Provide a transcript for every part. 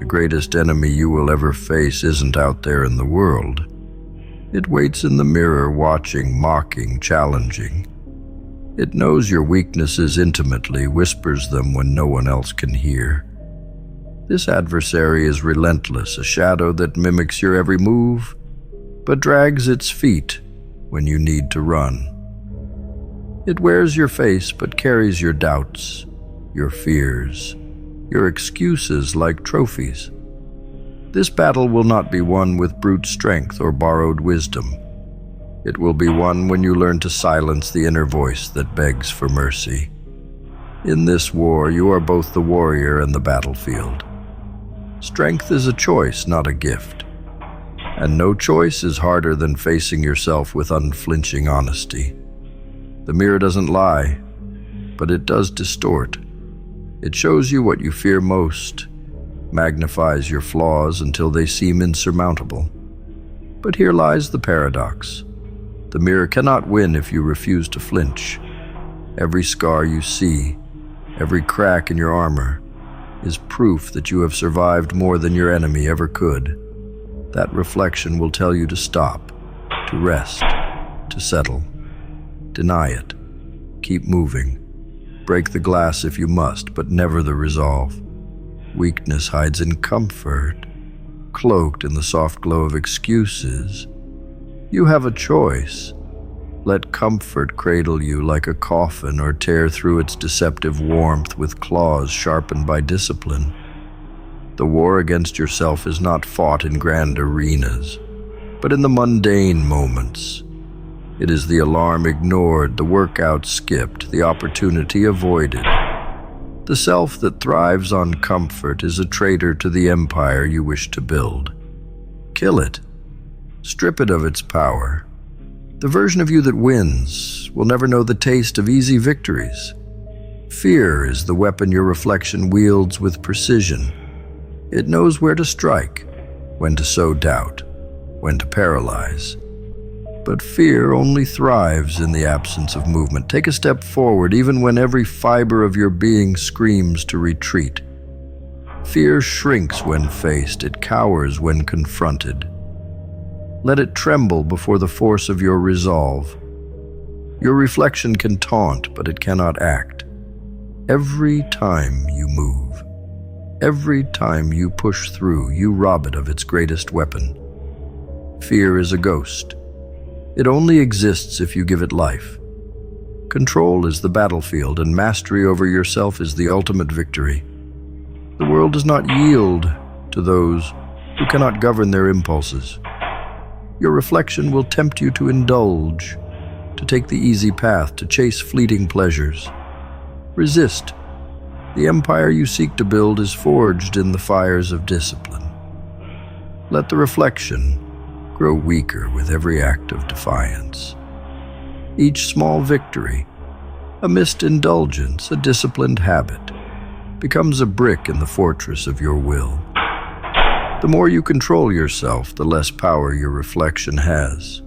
greatest enemy you will ever face isn't out there in the world. It waits in the mirror, watching, mocking, challenging. It knows your weaknesses intimately, whispers them when no one else can hear. This adversary is relentless, a shadow that mimics your every move, but drags its feet when you need to run. It wears your face but carries your doubts, your fears, your excuses like trophies. This battle will not be won with brute strength or borrowed wisdom. It will be won when you learn to silence the inner voice that begs for mercy. In this war, you are both the warrior and the battlefield. Strength is a choice, not a gift. And no choice is harder than facing yourself with unflinching honesty. The mirror doesn't lie, but it does distort. It shows you what you fear most, magnifies your flaws until they seem insurmountable. But here lies the paradox. The mirror cannot win if you refuse to flinch. Every scar you see, every crack in your armor, is proof that you have survived more than your enemy ever could. That reflection will tell you to stop, to rest, to settle. Deny it. Keep moving. Break the glass if you must, but never the resolve. Weakness hides in comfort, cloaked in the soft glow of excuses. You have a choice. Let comfort cradle you like a coffin or tear through its deceptive warmth with claws sharpened by discipline. The war against yourself is not fought in grand arenas, but in the mundane moments. It is the alarm ignored, the workout skipped, the opportunity avoided. The self that thrives on comfort is a traitor to the empire you wish to build. Kill it. Strip it of its power. The version of you that wins will never know the taste of easy victories. Fear is the weapon your reflection wields with precision. It knows where to strike, when to sow doubt, when to paralyze. But fear only thrives in the absence of movement. Take a step forward even when every fiber of your being screams to retreat. Fear shrinks when faced, it cowers when confronted. Let it tremble before the force of your resolve. Your reflection can taunt, but it cannot act. Every time you move, every time you push through, you rob it of its greatest weapon. Fear is a ghost. It only exists if you give it life. Control is the battlefield, and mastery over yourself is the ultimate victory. The world does not yield to those who cannot govern their impulses. Your reflection will tempt you to indulge, to take the easy path, to chase fleeting pleasures. Resist. The empire you seek to build is forged in the fires of discipline. Let the reflection grow weaker with every act of defiance. Each small victory, a missed indulgence, a disciplined habit, becomes a brick in the fortress of your will. The more you control yourself, the less power your reflection has.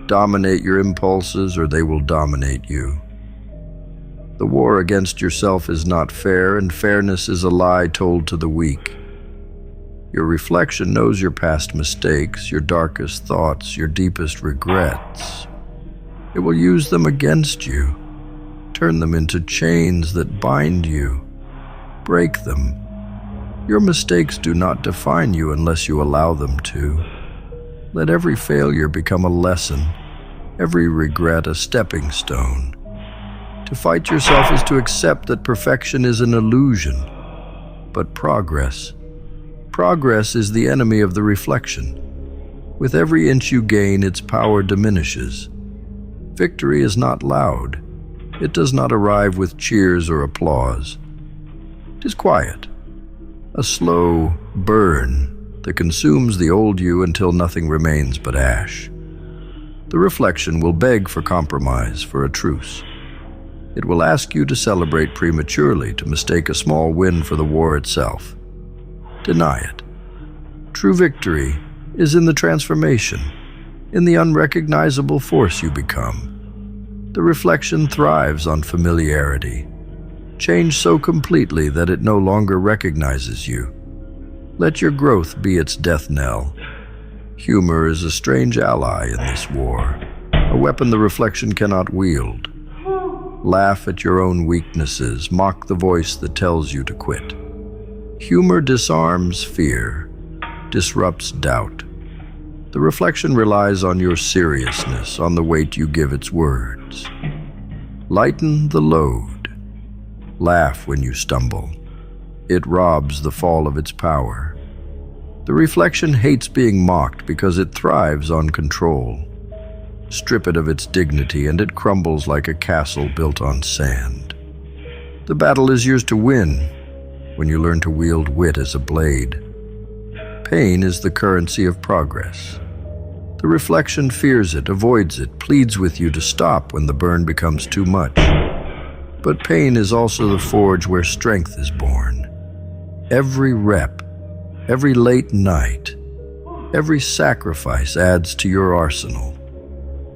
Dominate your impulses or they will dominate you. The war against yourself is not fair, and fairness is a lie told to the weak. Your reflection knows your past mistakes, your darkest thoughts, your deepest regrets. It will use them against you, turn them into chains that bind you, break them. Your mistakes do not define you unless you allow them to. Let every failure become a lesson, every regret a stepping stone. To fight yourself is to accept that perfection is an illusion, but progress is the enemy of the reflection. With every inch you gain, its power diminishes. Victory is not loud. It does not arrive with cheers or applause. It is quiet. A slow burn that consumes the old you until nothing remains but ash. The reflection will beg for compromise, for a truce. It will ask you to celebrate prematurely, to mistake a small win for the war itself. Deny it. True victory is in the transformation, in the unrecognizable force you become. The reflection thrives on familiarity. Change so completely that it no longer recognizes you. Let your growth be its death knell. Humor is a strange ally in this war, a weapon the reflection cannot wield. Laugh at your own weaknesses, mock the voice that tells you to quit. Humor disarms fear, disrupts doubt. The reflection relies on your seriousness, on the weight you give its words. Lighten the load. Laugh when you stumble. It robs the fall of its power. The reflection hates being mocked because it thrives on control. Strip it of its dignity and it crumbles like a castle built on sand. The battle is yours to win when you learn to wield wit as a blade. Pain is the currency of progress. The reflection fears it, avoids it, pleads with you to stop when the burn becomes too much. But pain is also the forge where strength is born. Every rep, every late night, every sacrifice adds to your arsenal.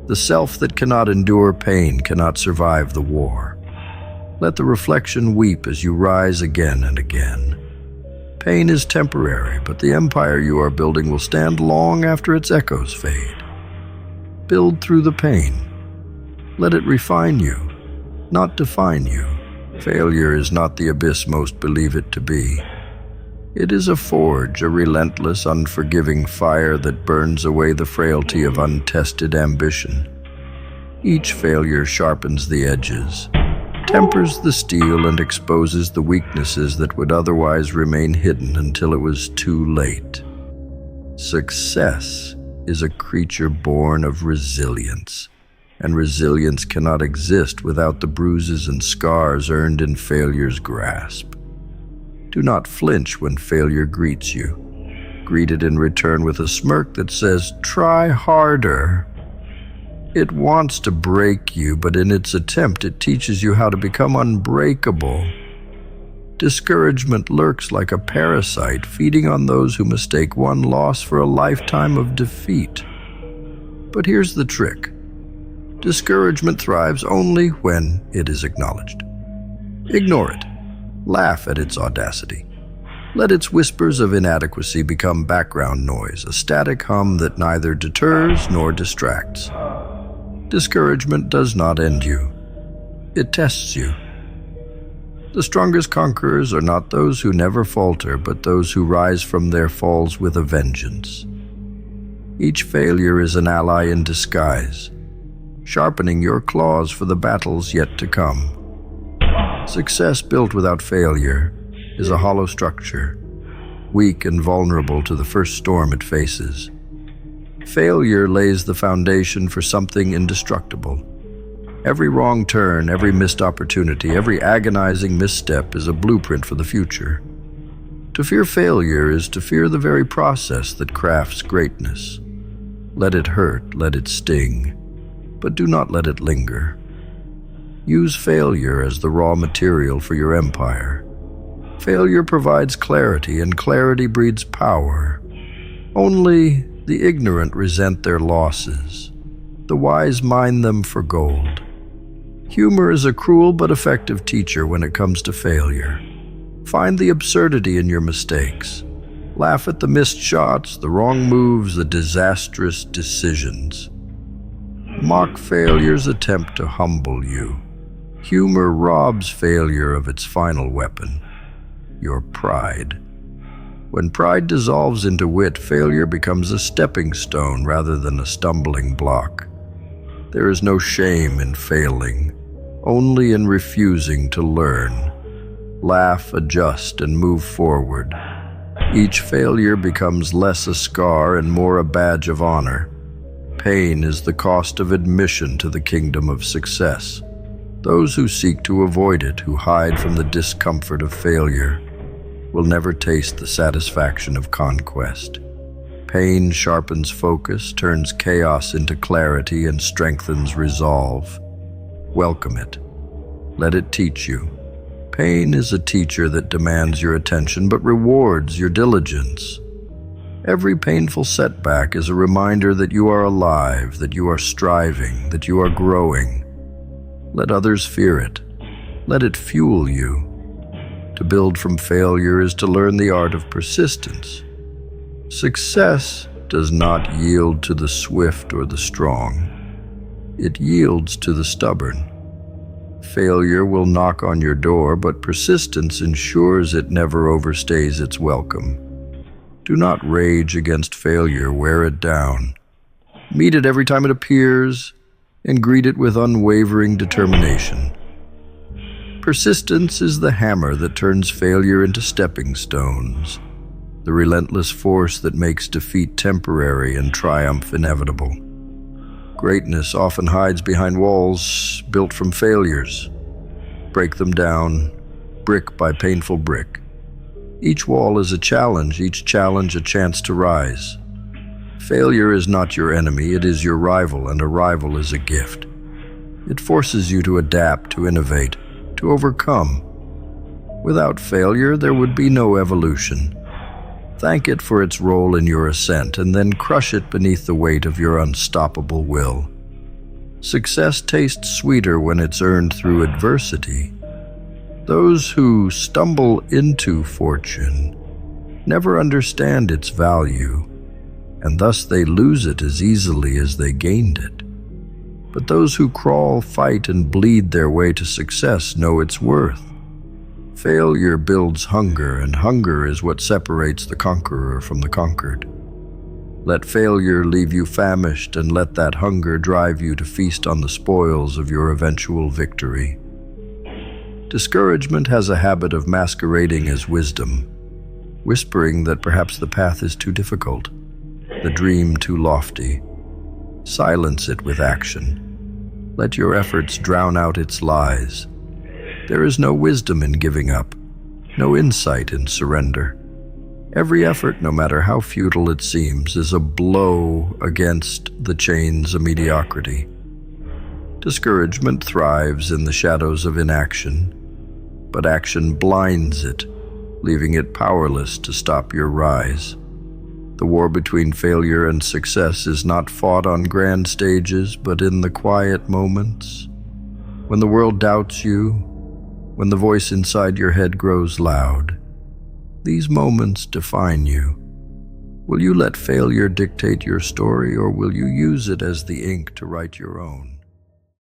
The self that cannot endure pain cannot survive the war. Let the reflection weep as you rise again and again. Pain is temporary, but the empire you are building will stand long after its echoes fade. Build through the pain. Let it refine you, not define you. Failure is not the abyss most believe it to be. It is a forge, a relentless, unforgiving fire that burns away the frailty of untested ambition. Each failure sharpens the edges, tempers the steel, and exposes the weaknesses that would otherwise remain hidden until it was too late. Success is a creature born of resilience, and resilience cannot exist without the bruises and scars earned in failure's grasp. Do not flinch when failure greets you. Greet it in return with a smirk that says, "Try harder." It wants to break you, but in its attempt it teaches you how to become unbreakable. Discouragement lurks like a parasite, feeding on those who mistake one loss for a lifetime of defeat. But here's the trick. Discouragement thrives only when it is acknowledged. Ignore it. Laugh at its audacity. Let its whispers of inadequacy become background noise, a static hum that neither deters nor distracts. Discouragement does not end you. It tests you. The strongest conquerors are not those who never falter, but those who rise from their falls with a vengeance. Each failure is an ally in disguise, sharpening your claws for the battles yet to come. Success built without failure is a hollow structure, weak and vulnerable to the first storm it faces. Failure lays the foundation for something indestructible. Every wrong turn, every missed opportunity, every agonizing misstep is a blueprint for the future. To fear failure is to fear the very process that crafts greatness. Let it hurt, let it sting, but do not let it linger. Use failure as the raw material for your empire. Failure provides clarity, and clarity breeds power. Only the ignorant resent their losses. The wise mine them for gold. Humor is a cruel but effective teacher when it comes to failure. Find the absurdity in your mistakes. Laugh at the missed shots, the wrong moves, the disastrous decisions. Mock failure's attempt to humble you. Humor robs failure of its final weapon, your pride. When pride dissolves into wit, failure becomes a stepping stone rather than a stumbling block. There is no shame in failing, only in refusing to learn. Laugh, adjust, and move forward. Each failure becomes less a scar and more a badge of honor. Pain is the cost of admission to the kingdom of success. Those who seek to avoid it, who hide from the discomfort of failure, will never taste the satisfaction of conquest. Pain sharpens focus, turns chaos into clarity, and strengthens resolve. Welcome it. Let it teach you. Pain is a teacher that demands your attention but rewards your diligence. Every painful setback is a reminder that you are alive, that you are striving, that you are growing. Let others fear it. Let it fuel you. To build from failure is to learn the art of persistence. Success does not yield to the swift or the strong. It yields to the stubborn. Failure will knock on your door, but persistence ensures it never overstays its welcome. Do not rage against failure, wear it down. Meet it every time it appears, and greet it with unwavering determination. Persistence is the hammer that turns failure into stepping stones, the relentless force that makes defeat temporary and triumph inevitable. Greatness often hides behind walls built from failures. Break them down, brick by painful brick. Each wall is a challenge, each challenge a chance to rise. Failure is not your enemy, it is your rival, and a rival is a gift. It forces you to adapt, to innovate, to overcome. Without failure, there would be no evolution. Thank it for its role in your ascent, and then crush it beneath the weight of your unstoppable will. Success tastes sweeter when it's earned through adversity. Those who stumble into fortune never understand its value, and thus they lose it as easily as they gained it. But those who crawl, fight, and bleed their way to success know its worth. Failure builds hunger, and hunger is what separates the conqueror from the conquered. Let failure leave you famished, and let that hunger drive you to feast on the spoils of your eventual victory. Discouragement has a habit of masquerading as wisdom, whispering that perhaps the path is too difficult, the dream too lofty. Silence it with action. Let your efforts drown out its lies. There is no wisdom in giving up, no insight in surrender. Every effort, no matter how futile it seems, is a blow against the chains of mediocrity. Discouragement thrives in the shadows of inaction, but action blinds it, leaving it powerless to stop your rise. The war between failure and success is not fought on grand stages, but in the quiet moments. When the world doubts you, when the voice inside your head grows loud, these moments define you. Will you let failure dictate your story, or will you use it as the ink to write your own?